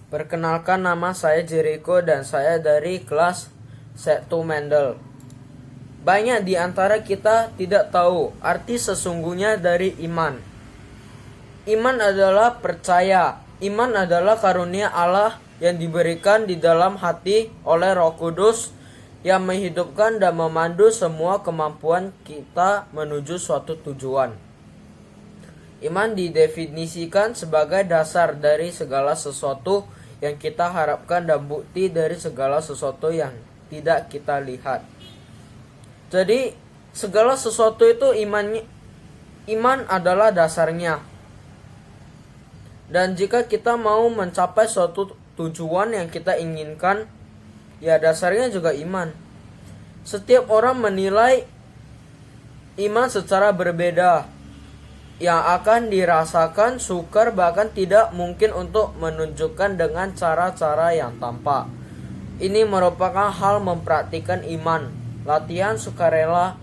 Perkenalkan, nama saya Jericho dan saya dari kelas 1 Mendel. Banyak di antara kita tidak tahu arti sesungguhnya dari iman. Iman adalah percaya. Iman adalah karunia Allah yang diberikan di dalam hati oleh Roh Kudus yang menghidupkan dan memandu semua kemampuan kita menuju suatu tujuan. Iman didefinisikan sebagai dasar dari segala sesuatu yang kita harapkan dan bukti dari segala sesuatu yang tidak kita lihat. Jadi segala sesuatu itu iman adalah dasarnya. Dan jika kita mau mencapai suatu tujuan yang kita inginkan, ya dasarnya juga iman. Setiap orang menilai iman secara berbeda, yang akan dirasakan sukar bahkan tidak mungkin untuk menunjukkan dengan cara-cara yang tampak. Ini merupakan hal mempraktikkan iman, latihan sukarela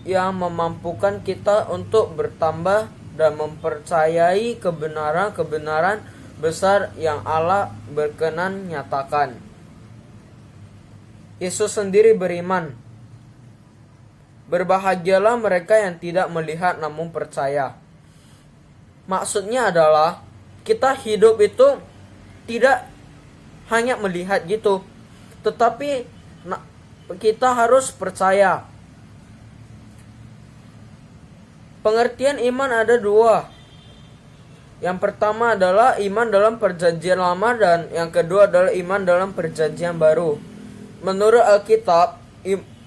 yang memampukan kita untuk bertambah dan mempercayai kebenaran-kebenaran besar yang Allah berkenan nyatakan. Yesus sendiri beriman, "Berbahagialah mereka yang tidak melihat namun percaya." Maksudnya adalah kita hidup itu tidak hanya melihat gitu, tetapi kita harus percaya. Pengertian iman ada dua. Yang pertama adalah iman dalam perjanjian lama dan yang kedua adalah iman dalam perjanjian baru. Menurut Alkitab,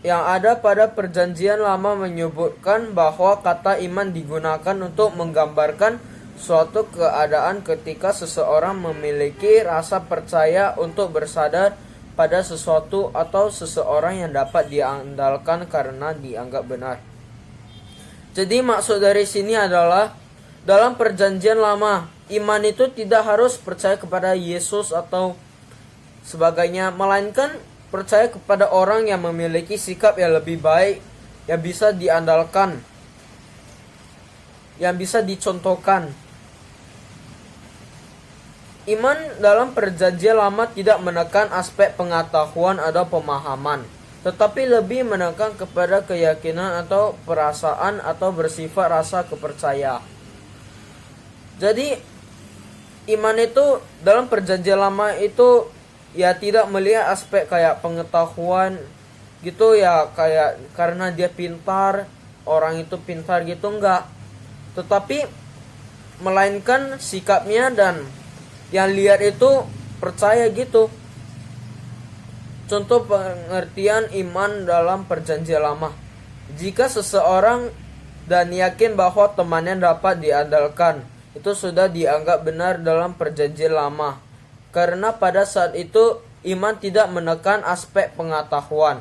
yang ada pada perjanjian lama menyebutkan bahwa kata iman digunakan untuk menggambarkan suatu keadaan ketika seseorang memiliki rasa percaya untuk bersandar pada sesuatu atau seseorang yang dapat diandalkan karena dianggap benar. Jadi maksud dari sini adalah dalam perjanjian lama, iman itu tidak harus percaya kepada Yesus atau sebagainya, melainkan percaya kepada orang yang memiliki sikap yang lebih baik, yang bisa diandalkan, yang bisa dicontohkan. Iman dalam perjanjian lama tidak menekan aspek pengetahuan atau pemahaman, tetapi lebih menekan kepada keyakinan atau perasaan atau bersifat rasa kepercayaan. Jadi iman itu dalam perjanjian lama itu ya tidak melihat aspek kayak pengetahuan gitu ya, kayak karena dia pintar, orang itu pintar gitu, enggak. Tetapi melainkan sikapnya dan yang lihat itu percaya gitu. Contoh pengertian iman dalam perjanjian lama. Jika seseorang dan yakin bahwa temannya dapat diandalkan, itu sudah dianggap benar dalam perjanjian lama. Karena pada saat itu iman tidak menekan aspek pengetahuan.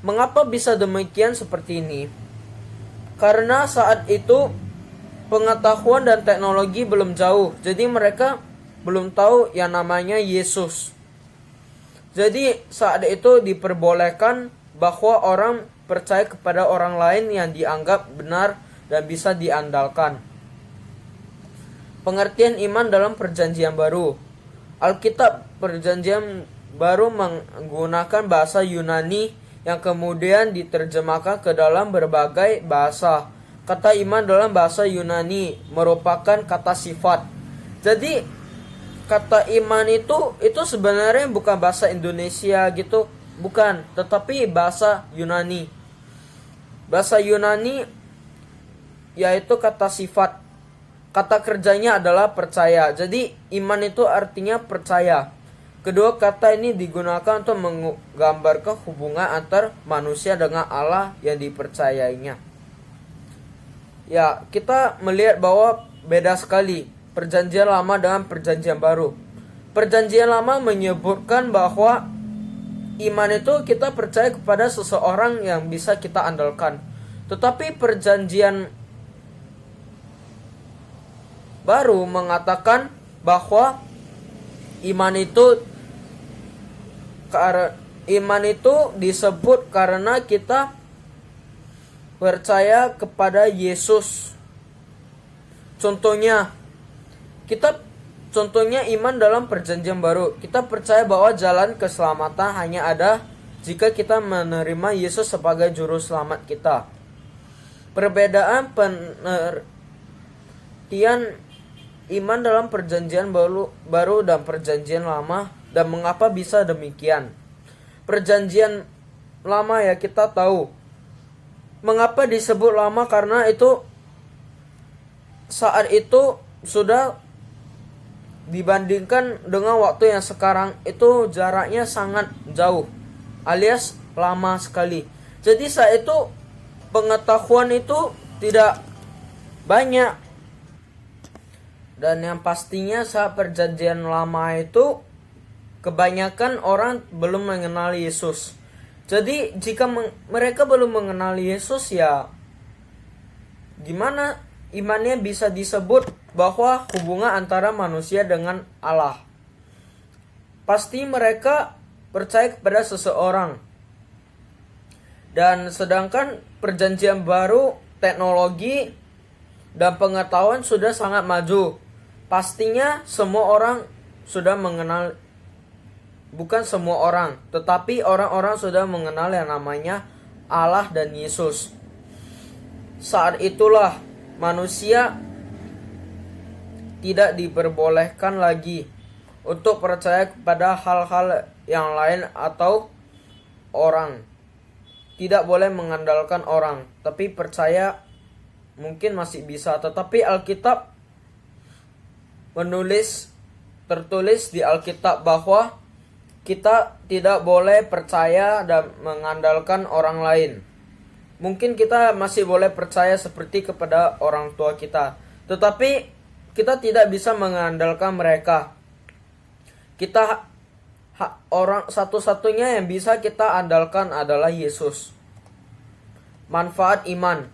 Mengapa bisa demikian seperti ini? Karena saat itu pengetahuan dan teknologi belum jauh. Jadi mereka belum tahu yang namanya Yesus. Jadi saat itu diperbolehkan bahwa orang percaya kepada orang lain yang dianggap benar dan bisa diandalkan. Pengertian iman dalam perjanjian baru. Alkitab perjanjian baru menggunakan bahasa Yunani yang kemudian diterjemahkan ke dalam berbagai bahasa. Kata iman dalam bahasa Yunani merupakan kata sifat. Jadi kata iman itu sebenarnya bukan bahasa Indonesia gitu, bukan, tetapi bahasa Yunani. Bahasa Yunani yaitu kata sifat. Kata kerjanya adalah percaya. Jadi iman itu artinya percaya. Kedua kata ini digunakan untuk menggambarkan hubungan antar manusia dengan Allah yang dipercayainya. Ya, kita melihat bahwa beda sekali perjanjian lama dengan perjanjian baru. Perjanjian lama menyebutkan bahwa iman itu kita percaya kepada seseorang yang bisa kita andalkan. Tetapi perjanjian baru mengatakan bahwa iman itu disebut karena kita percaya kepada Yesus. Contohnya, kita Contohnya iman dalam perjanjian baru. Kita percaya bahwa jalan keselamatan hanya ada jika kita menerima Yesus sebagai juru selamat kita. Perbedaan pengertian iman dalam perjanjian baru dan perjanjian lama, dan mengapa bisa demikian. Perjanjian lama ya kita tahu. Mengapa disebut lama? Karena itu saat itu sudah dibandingkan dengan waktu yang sekarang itu jaraknya sangat jauh, alias lama sekali. Jadi saat itu pengetahuan itu tidak banyak. Dan yang pastinya saat perjanjian lama itu kebanyakan orang belum mengenal Yesus. Jadi jika mereka belum mengenal Yesus, ya gimana imannya bisa disebut bahwa hubungan antara manusia dengan Allah? Pasti mereka percaya kepada seseorang. Dan sedangkan perjanjian baru, teknologi dan pengetahuan sudah sangat maju. Pastinya semua orang sudah mengenal, bukan semua orang, tetapi orang-orang sudah mengenal yang namanya Allah dan Yesus. Saat itulah manusia tidak diperbolehkan lagi untuk percaya kepada hal-hal yang lain atau orang. Tidak boleh mengandalkan orang, tapi percaya mungkin masih bisa. Tetapi Alkitab tertulis di Alkitab bahwa kita tidak boleh percaya dan mengandalkan orang lain. Mungkin kita masih boleh percaya seperti kepada orang tua kita, tetapi kita tidak bisa mengandalkan mereka. Kita orang satu-satunya yang bisa kita andalkan adalah Yesus. Manfaat iman: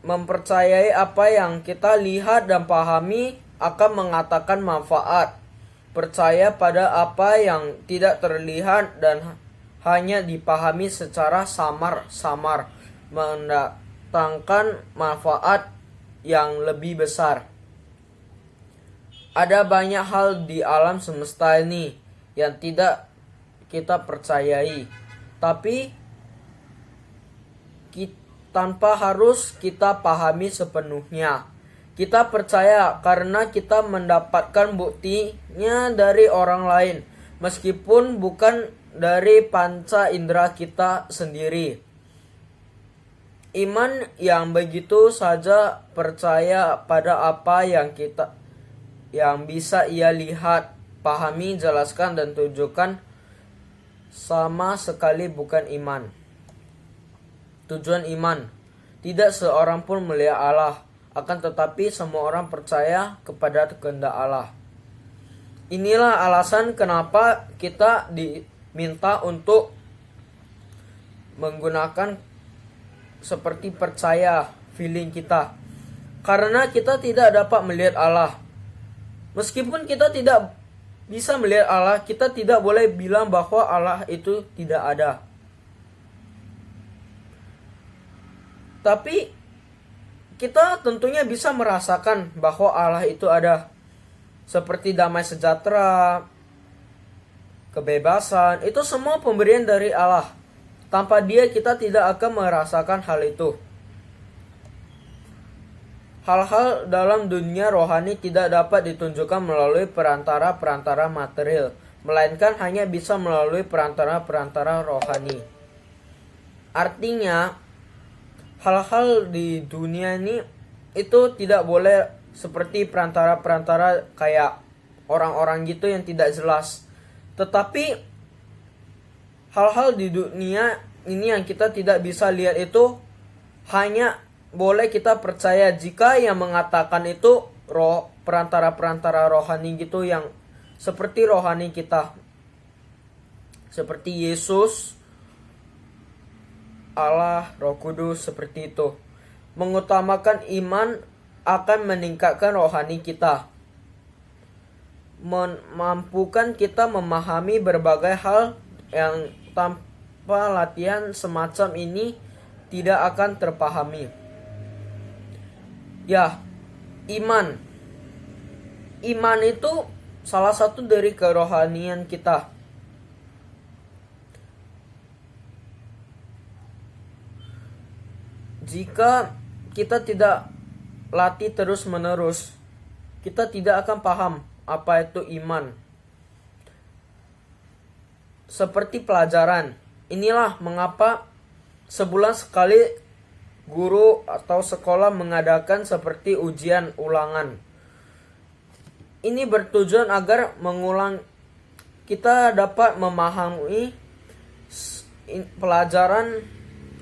mempercayai apa yang kita lihat dan pahami akan mengatakan manfaat. Percaya pada apa yang tidak terlihat dan hanya dipahami secara samar-samar mendatangkan manfaat yang lebih besar. Ada banyak hal di alam semesta ini yang tidak kita percayai, tapi tanpa harus kita pahami sepenuhnya. Kita percaya karena kita mendapatkan buktinya dari orang lain, meskipun bukan dari panca indera kita sendiri. Iman yang begitu saja percaya pada apa yang bisa ia lihat, pahami, jelaskan, dan tunjukkan sama sekali bukan iman. Tujuan iman: tidak seorang pun melihat Allah, akan tetapi semua orang percaya kepada kehendak Allah. Inilah alasan kenapa kita diminta untuk menggunakan seperti percaya feeling kita. Karena kita tidak dapat melihat Allah. Meskipun kita tidak bisa melihat Allah, kita tidak boleh bilang bahwa Allah itu tidak ada. Tapi kita tentunya bisa merasakan bahwa Allah itu ada. Seperti damai sejahtera, kebebasan, itu semua pemberian dari Allah. Tanpa Dia kita tidak akan merasakan hal itu. Hal-hal dalam dunia rohani tidak dapat ditunjukkan melalui perantara-perantara material, melainkan hanya bisa melalui perantara-perantara rohani. Artinya, hal-hal di dunia ini itu tidak boleh seperti perantara-perantara kayak orang-orang gitu yang tidak jelas. Tetapi hal-hal di dunia ini yang kita tidak bisa lihat itu hanya boleh kita percaya jika yang mengatakan itu perantara-perantara rohani gitu, yang seperti rohani kita, seperti Yesus, Allah, Roh Kudus, seperti itu. Mengutamakan iman akan meningkatkan rohani kita, memampukan kita memahami berbagai hal yang tanpa latihan semacam ini tidak akan terpahami. Ya, iman iman itu salah satu dari kerohanian kita. Jika kita tidak latih terus-menerus, kita tidak akan paham apa itu iman. Seperti pelajaran, inilah mengapa sebulan sekali guru atau sekolah mengadakan seperti ujian ulangan. Ini bertujuan agar kita dapat memahami pelajaran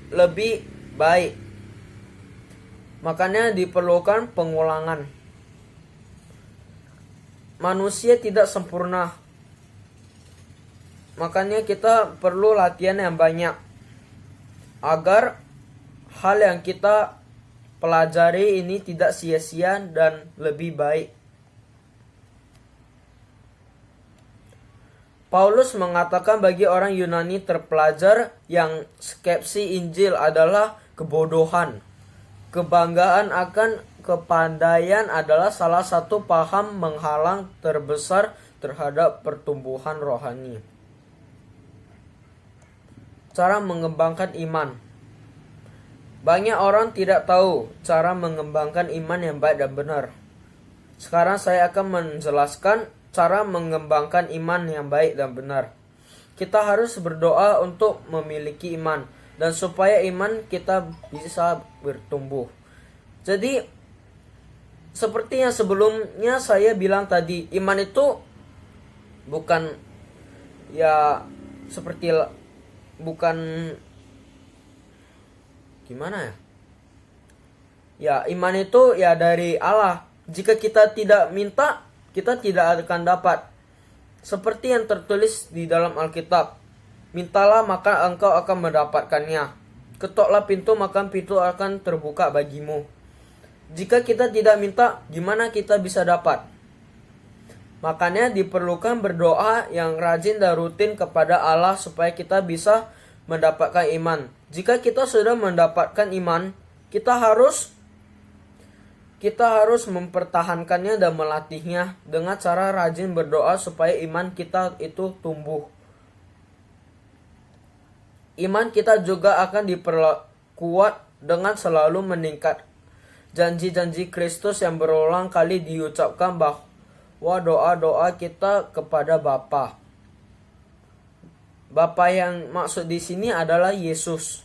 lebih baik. Makanya diperlukan pengulangan. Manusia tidak sempurna. Makanya kita perlu latihan yang banyak agar hal yang kita pelajari ini tidak sia-sia dan lebih baik. Paulus mengatakan bagi orang Yunani terpelajar yang skepsi Injil adalah kebodohan. Kebanggaan akan kepandaian adalah salah satu paham menghalang terbesar terhadap pertumbuhan rohani. Cara mengembangkan iman. Banyak orang tidak tahu cara mengembangkan iman yang baik dan benar. Sekarang saya akan menjelaskan cara mengembangkan iman yang baik dan benar. Kita harus berdoa untuk memiliki iman dan supaya iman kita bisa bertumbuh. Jadi seperti yang sebelumnya saya bilang tadi, iman itu bukan gimana ya? Ya, iman itu ya dari Allah. Jika kita tidak minta, kita tidak akan dapat. Seperti yang tertulis di dalam Alkitab. Mintalah maka engkau akan mendapatkannya. Ketoklah pintu maka pintu akan terbuka bagimu. Jika kita tidak minta, gimana kita bisa dapat? Makanya diperlukan berdoa yang rajin dan rutin kepada Allah supaya kita bisa mendapatkan iman. Jika kita sudah mendapatkan iman, kita harus mempertahankannya dan melatihnya dengan cara rajin berdoa supaya iman kita itu tumbuh. Iman kita juga akan diperkuat dengan selalu meningkat janji-janji Kristus yang berulang kali diucapkan bahwa doa-doa kita kepada Bapa. Bapa yang maksud di sini adalah Yesus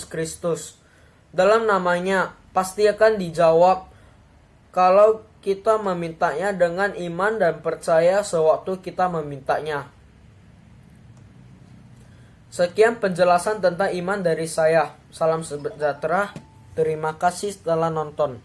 Kristus. Dalam namanya pasti akan dijawab kalau kita memintanya dengan iman dan percaya sewaktu kita memintanya. Sekian penjelasan tentang iman dari saya. Salam sejahtera. Terima kasih telah nonton.